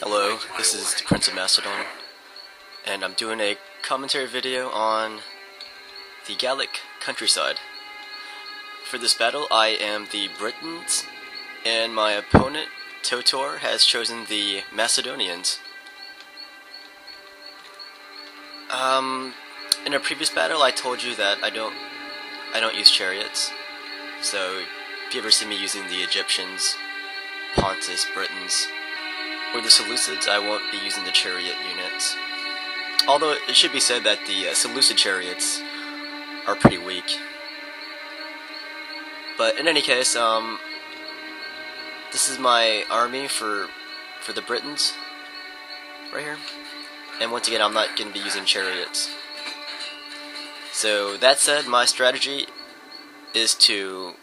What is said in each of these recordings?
Hello, this is the Prince of Macedon, and I'm doing a commentary video on the Gallic Countryside. For this battle, I am the Britons, and my opponent, Totor, has chosen the Macedonians. In a previous battle, I told you that I don't use chariots, so if you ever see me using the Egyptians, Pontus, Britons, or the Seleucids, I won't be using the chariot units. Although it should be said that the Seleucid chariots are pretty weak. But in any case, this is my army for the Britons, right here. And once again, I'm not going to be using chariots. So that said, my strategy is to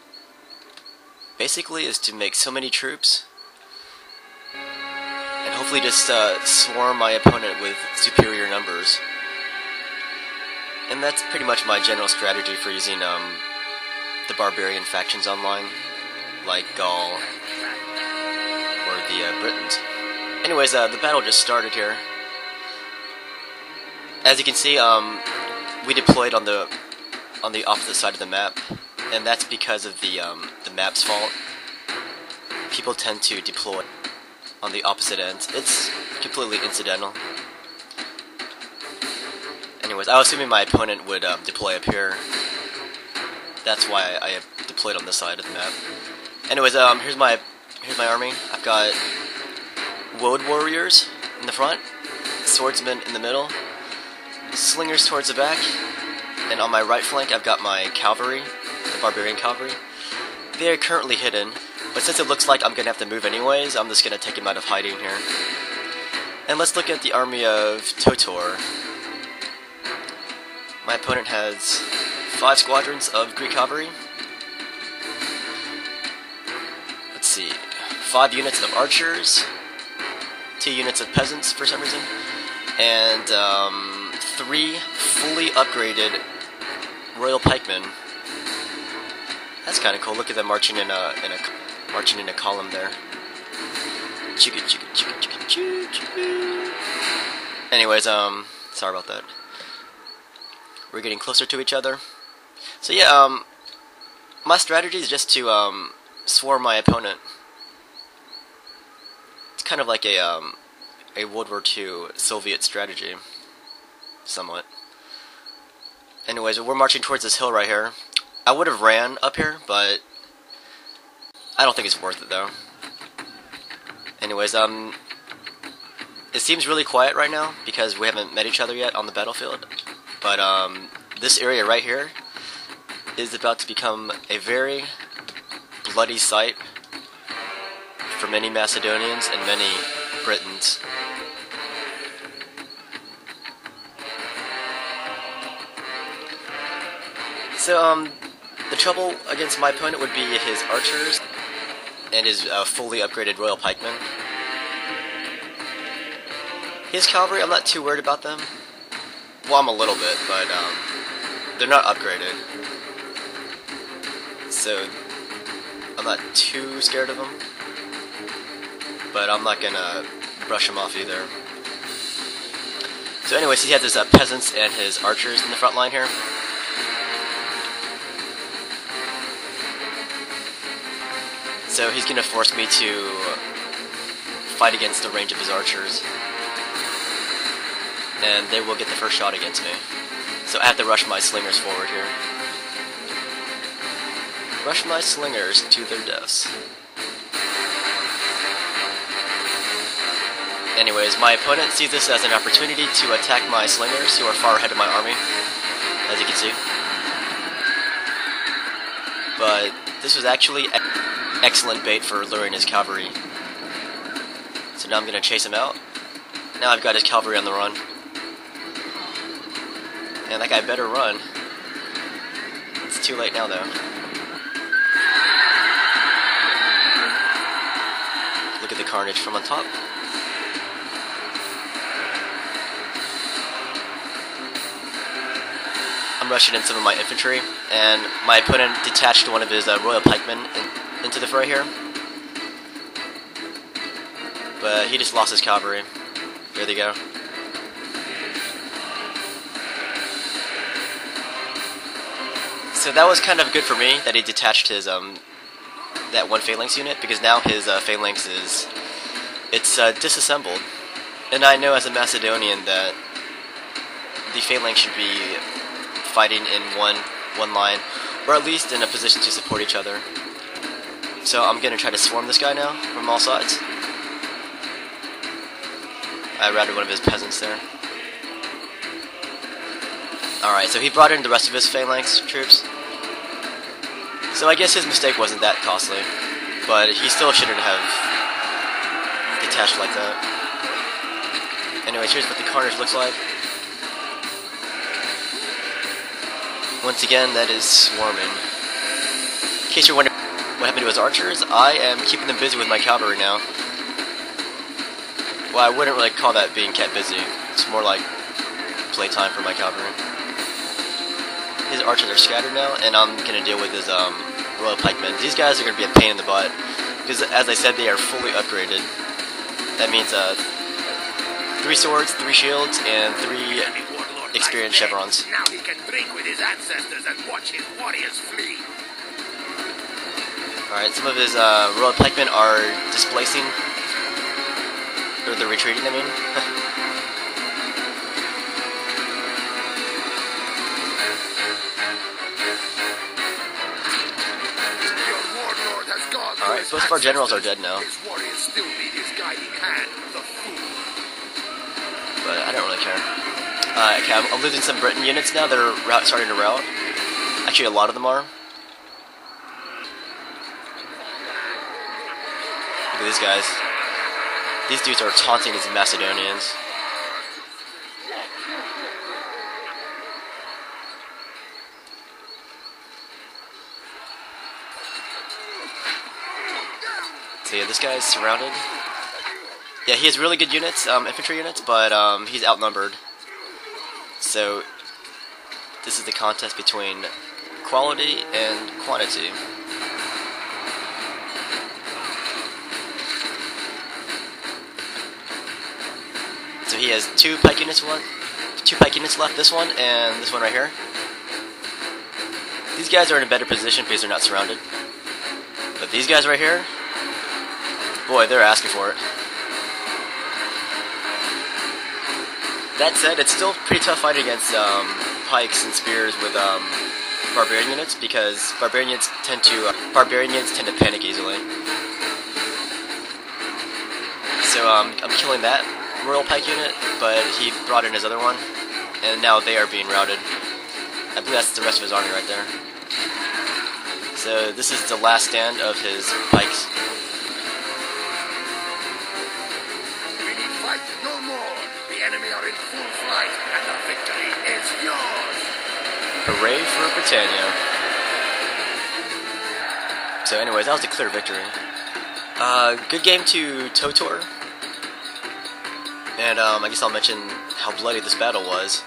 make so many troops and hopefully just swarm my opponent with superior numbers. And that's pretty much my general strategy for using the barbarian factions online, like Gaul or the Britons. Anyways, the battle just started here. As you can see, we deployed on the opposite side of the map, and that's because of the map's fault. People tend to deploy on the opposite ends. It's completely incidental. Anyways, I was assuming my opponent would deploy up here. That's why I have deployed on this side of the map. Anyways, here's my army. I've got woad warriors in the front, swordsmen in the middle, slingers towards the back, and on my right flank I've got my cavalry, the barbarian cavalry. They are currently hidden, but since it looks like I'm going to have to move anyways, I'm just going to take him out of hiding here. And let's look at the army of Totor. My opponent has 5 squadrons of Greek cavalry. Let's see, 5 units of archers, 2 units of peasants for some reason, and 3 fully upgraded royal pikemen. That's kind of cool. Look at them marching in a column there. Chugga chugga chugga chugga choo choo. Anyways, sorry about that. We're getting closer to each other. So yeah, my strategy is just to swarm my opponent. It's kind of like a World War II Soviet strategy, somewhat. Anyways, we're marching towards this hill right here. I would have ran up here, but I don't think it's worth it though. Anyways, it seems really quiet right now because we haven't met each other yet on the battlefield. But this area right here is about to become a very bloody sight for many Macedonians and many Britons. So, the trouble against my opponent would be his archers and his fully upgraded royal pikemen. His cavalry, I'm not too worried about them. Well, I'm a little bit, but they're not upgraded. So, I'm not too scared of them. But I'm not gonna brush him off either. So anyways, he has his peasants and his archers in the front line here. So he's going to force me to fight against the range of his archers. And they will get the first shot against me. So I have to rush my slingers forward here. Rush my slingers to their deaths. Anyways, my opponent sees this as an opportunity to attack my slingers, who are far ahead of my army, as you can see. But this was actually excellent bait for luring his cavalry. So now I'm going to chase him out. Now I've got his cavalry on the run. And that guy better run. It's too late now though. Look at the carnage from on top. I'm rushing in some of my infantry, and my opponent detached one of his royal pikemen into the fray here. but he just lost his cavalry. There they go. So that was kind of good for me that he detached his that one phalanx unit, because now his phalanx is disassembled, and I know as a Macedonian that the phalanx should be fighting in one line, or at least in a position to support each other. So I'm gonna try to swarm this guy now from all sides. I routed one of his peasants there. Alright, so he brought in the rest of his phalanx troops. So I guess his mistake wasn't that costly, but he still shouldn't have detached like that. Anyways, here's what the carnage looks like. Once again, that is swarming. In case you're wondering what happened to his archers, I am keeping them busy with my cavalry now. Well, I wouldn't really call that being kept busy. It's more like playtime for my cavalry. His archers are scattered now, and I'm gonna deal with his royal pikemen. These guys are gonna be a pain in the butt, because as I said, they are fully upgraded. That means 3 swords, 3 shields, and 3 experienced chevrons. Now he can drink with his ancestors and watch his warriors flee. Alright, some of his royal pikemen are displacing, or they're retreating, I mean. Alright, both of our generals are dead now. His warriors still need his guiding hand, the fool. But I don't really care. Okay, I'm losing some Briton units now that are starting to rout. Actually, a lot of them are. Look at these guys. These dudes are taunting these Macedonians. So yeah, this guy is surrounded. Yeah, he has really good units, infantry units, but he's outnumbered. So this is the contest between quality and quantity. So he has 2 pike units left, this one and this one right here. These guys are in a better position because they're not surrounded. But these guys right here, boy, they're asking for it. That said, it's still pretty tough fighting against pikes and spears with barbarian units, because barbarians tend to panic easily. So I'm killing that royal pike unit, but he brought in his other one, and now they are being routed. I believe that's the rest of his army right there. So this is the last stand of his pikes. We need fight no more. The enemy are in full flight, and the victory is yours. Hooray for Britannia. So anyways, that was a clear victory. Good game to Totor. And I guess I'll mention how bloody this battle was.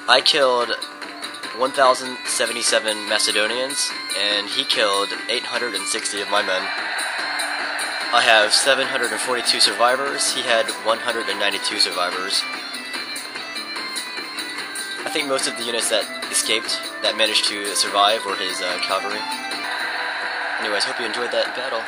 I killed 1,077 Macedonians, and he killed 860 of my men. I have 742 survivors, he had 192 survivors. I think most of the units that escaped, that managed to survive, were his cavalry. Anyways, hope you enjoyed that battle.